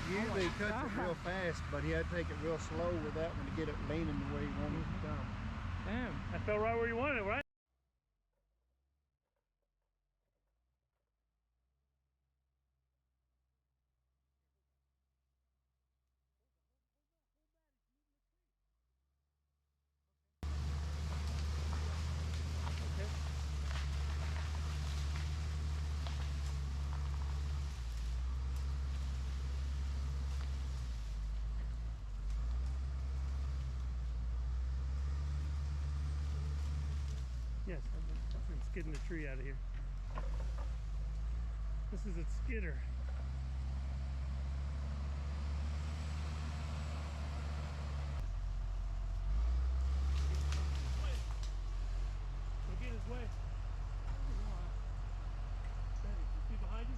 Usually he cuts it real fast, but he had to take it real slow with that one to get it leaning the way he wanted it to come. Damn. That fell right where you wanted it, right? Yes, I'm skidding the tree out of here. This is a skidder. Don't get in his way. Steady. You see behind you?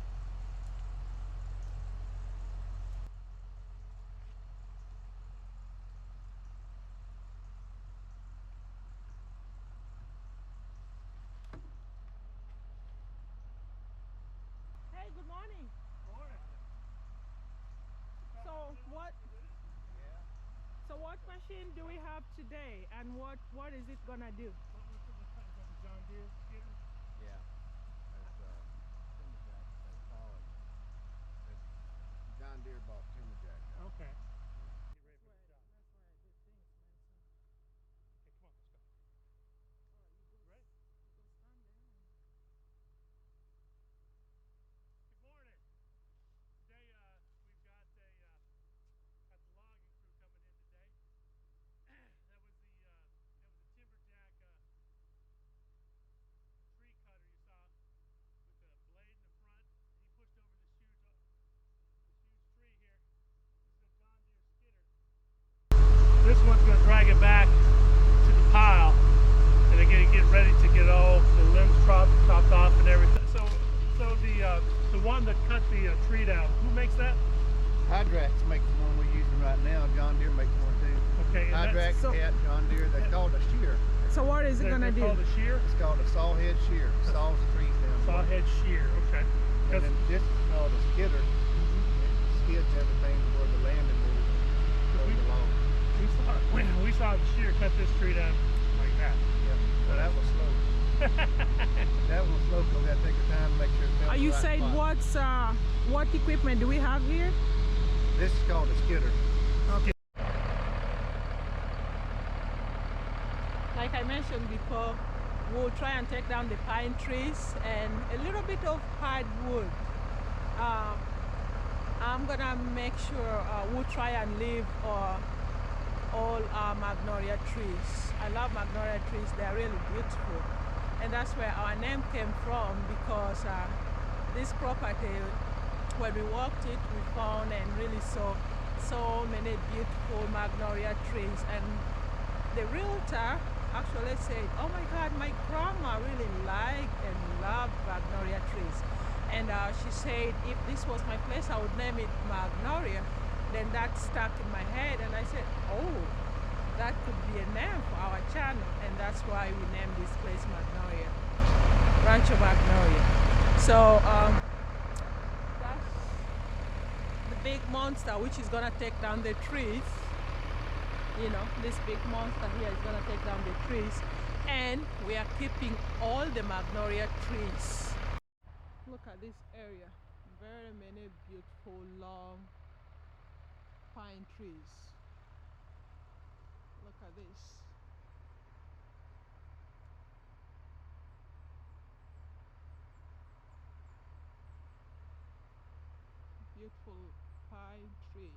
Hey, good morning. Morning. So what machine do we have today, and what is it gonna do? What is that? Is that the John Deere skidder? Yeah. That's Timberjack, they call it. It's John Deere bought Timberjack out. Okay. Get ready for the job. That's why I did things, man. Okay, come on, let's go. You Ready? go stand there. Good morning. Today we've got the logging crew coming in today. That was the Timberjack tree cutter you saw with the blade in the front, and he pushed over this huge tree here. This is a John Deere skidder. This one's going to drag it back to the pile, and they're going to get ready to get all the limbs chopped off and everything. So the one that cut the tree down, who makes that? Hydrax makes the one we're using right now. John Deere makes one too. Okay. Hydrax, Cat, John Deere. They're called a shear. So what is it gonna do? Called a shear? It's called a saw head shear. Saws the trees down. Saw head shear. Okay. And then this is called a skidder. It skids everything to where the landing will go along. We saw the shear cut this tree down like that. Yeah. So that was slow. That one was slow because we had to take our time to make sure it fell in the You right said spot. what equipment do we have here? This is called a skidder. Okay. Like I mentioned before, we'll try and take down the pine trees and a little bit of hardwood. I'm gonna make sure we'll try and leave all magnolia trees. I love magnolia trees, they're really beautiful. And that's where our name came from, because this property, when we walked it, we found and really saw so many beautiful magnolia trees. And the realtor actually said, oh my God, my grandma really liked and loved magnolia trees. And she said, if this was my place, I would name it Magnolia. Then that stuck in my head, and I said, oh, that could be a name for our channel. And that's why we named this place Magnolia, Rancho Magnolia. So that's the big monster which is gonna take down the trees. You know, this big monster here is gonna take down the trees, and we are keeping all the magnolia trees. Look at this area, very many beautiful long pine trees. Look at this. Beautiful pine trees.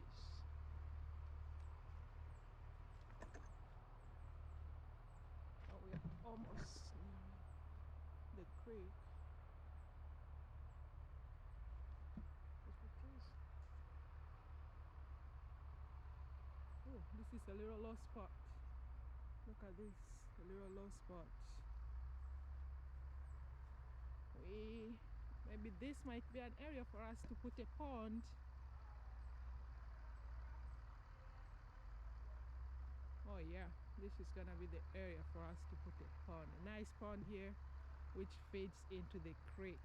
Oh, we are almost near the creek. Look at this. Oh, this is a little low spot. Look at this, a little low spot. Maybe this might be an area for us to put a pond. Oh yeah, this is gonna be the area for us to put a pond. A nice pond here, which feeds into the creek.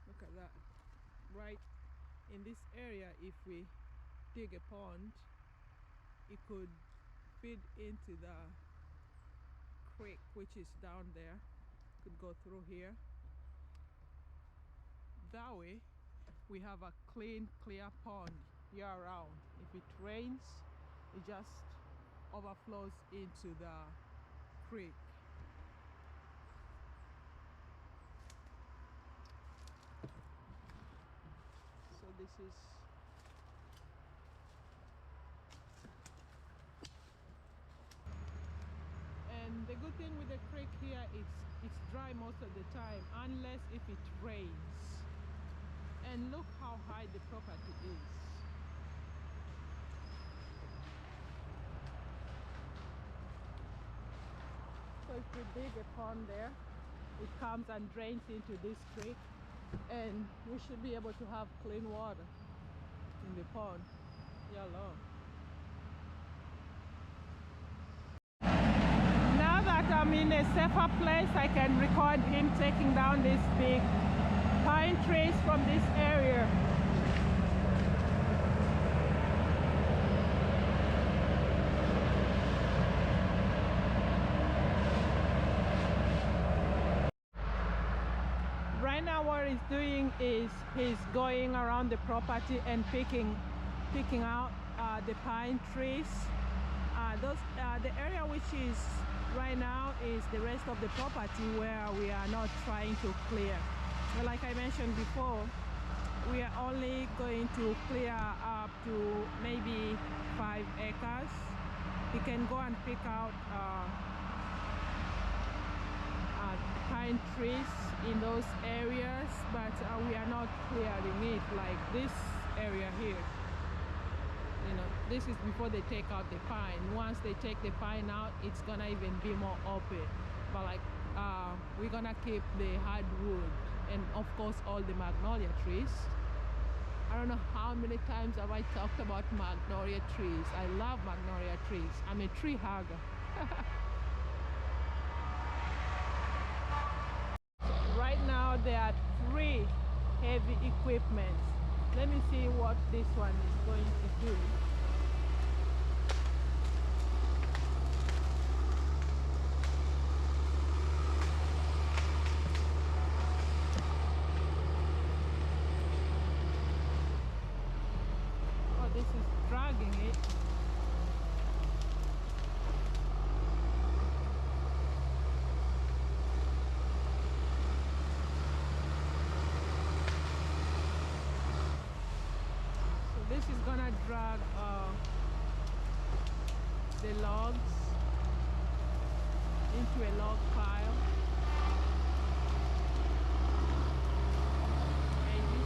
Look at that, right in this area, if we dig a pond, it could feed into the creek, which is down there. Could go through here. That way we have a clean, clear pond year round. If it rains, it just overflows into the creek. So this is and the good thing with the creek here is it's dry most of the time, unless if it rains. And look how high the property is. So if we dig a pond there, it comes and drains into this creek, and we should be able to have clean water in the pond year long. Now that I'm in a safer place, I can record him taking down these big pine trees from this area. Right now what he's doing is he's going around the property and picking out the pine trees. The area which is right now is the rest of the property where we are not trying to clear. But like I mentioned before, we are only going to clear up to maybe 5 acres. You can go and pick out pine trees in those areas, but we are not clearing it like this area here. You know, this is before they take out the pine. Once they take the pine out, it's gonna even be more open. But like we're gonna keep the hardwood and of course all the magnolia trees. I don't know how many times have I talked about magnolia trees. I love magnolia trees. I'm a tree hugger. Right now there are 3 heavy equipments. Let me see what this one is going to do. Oh, this is dragging it. This is gonna drag the logs into a log pile. Maybe.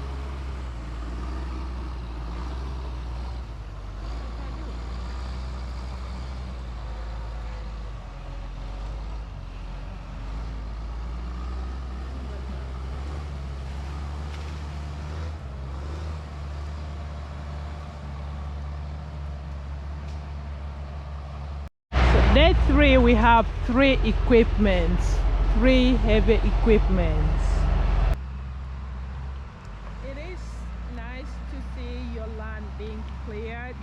Day 3 we have 3 equipments, 3 heavy equipments. It is nice to see your land being cleared,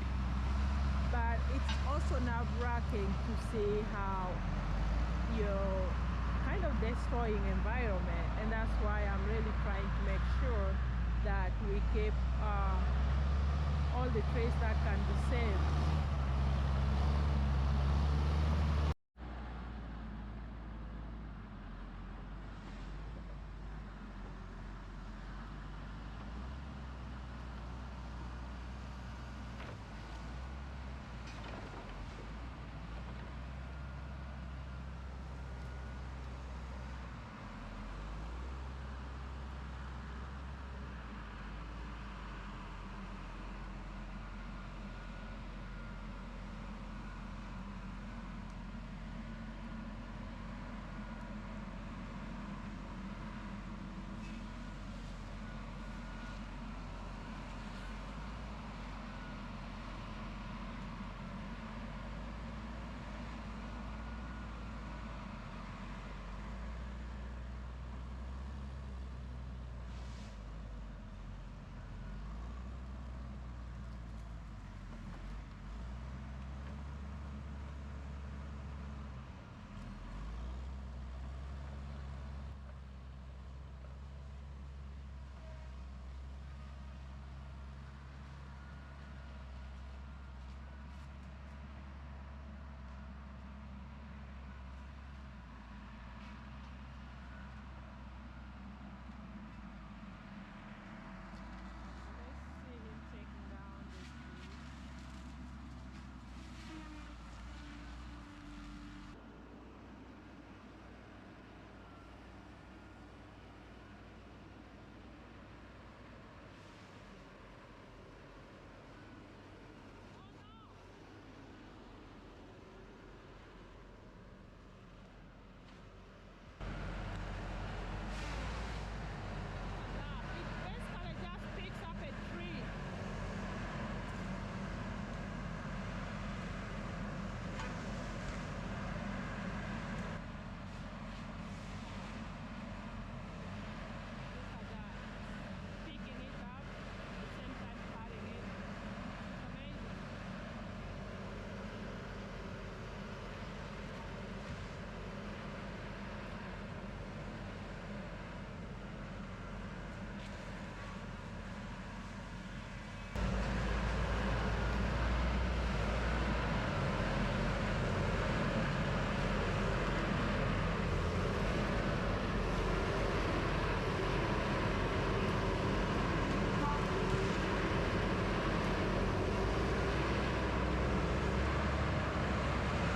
but it's also nerve-wracking to see how you're kind of destroying environment, and that's why I'm really trying to make sure that we keep all the trees that can be saved.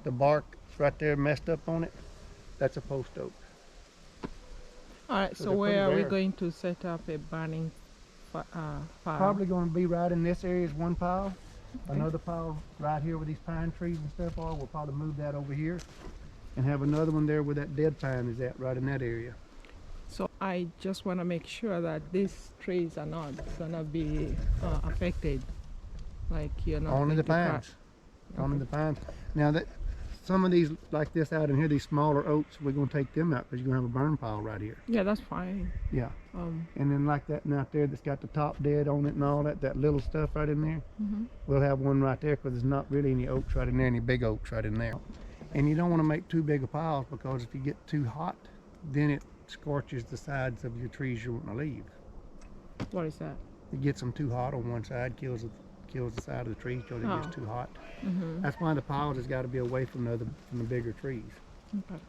the bark right there messed up on it, that's a post oak. All right, So so they're pretty where are we rare. going to set up a burning pile? Probably going to be right in this area is one pile. Okay. Another pile right here where these pine trees and stuff are. We'll probably move that over here and have another one there where that dead pine is at, right in that area. So I just want to make sure that these trees are not gonna be affected. Like you're not Only going the to cut. pines. Only Okay. the pines. Now that some of these like this out in here, these smaller oaks, we're going to take them out because you're going to have a burn pile right here. Yeah, that's fine. Yeah. Um, And then like that one out there that's got the top dead on it and all that, that little stuff right in there, mhm. we'll have one right there because there's not really any oaks right in there, any big oaks right in there. And you don't want to make too big a piles because if you get too hot, then it scorches the sides of your trees you want to leave. What is that? It gets them too hot on one side, kills the side of the tree because it Oh. gets too hot. Mm-hmm. That's why the piles has got to be away from the bigger trees. Okay.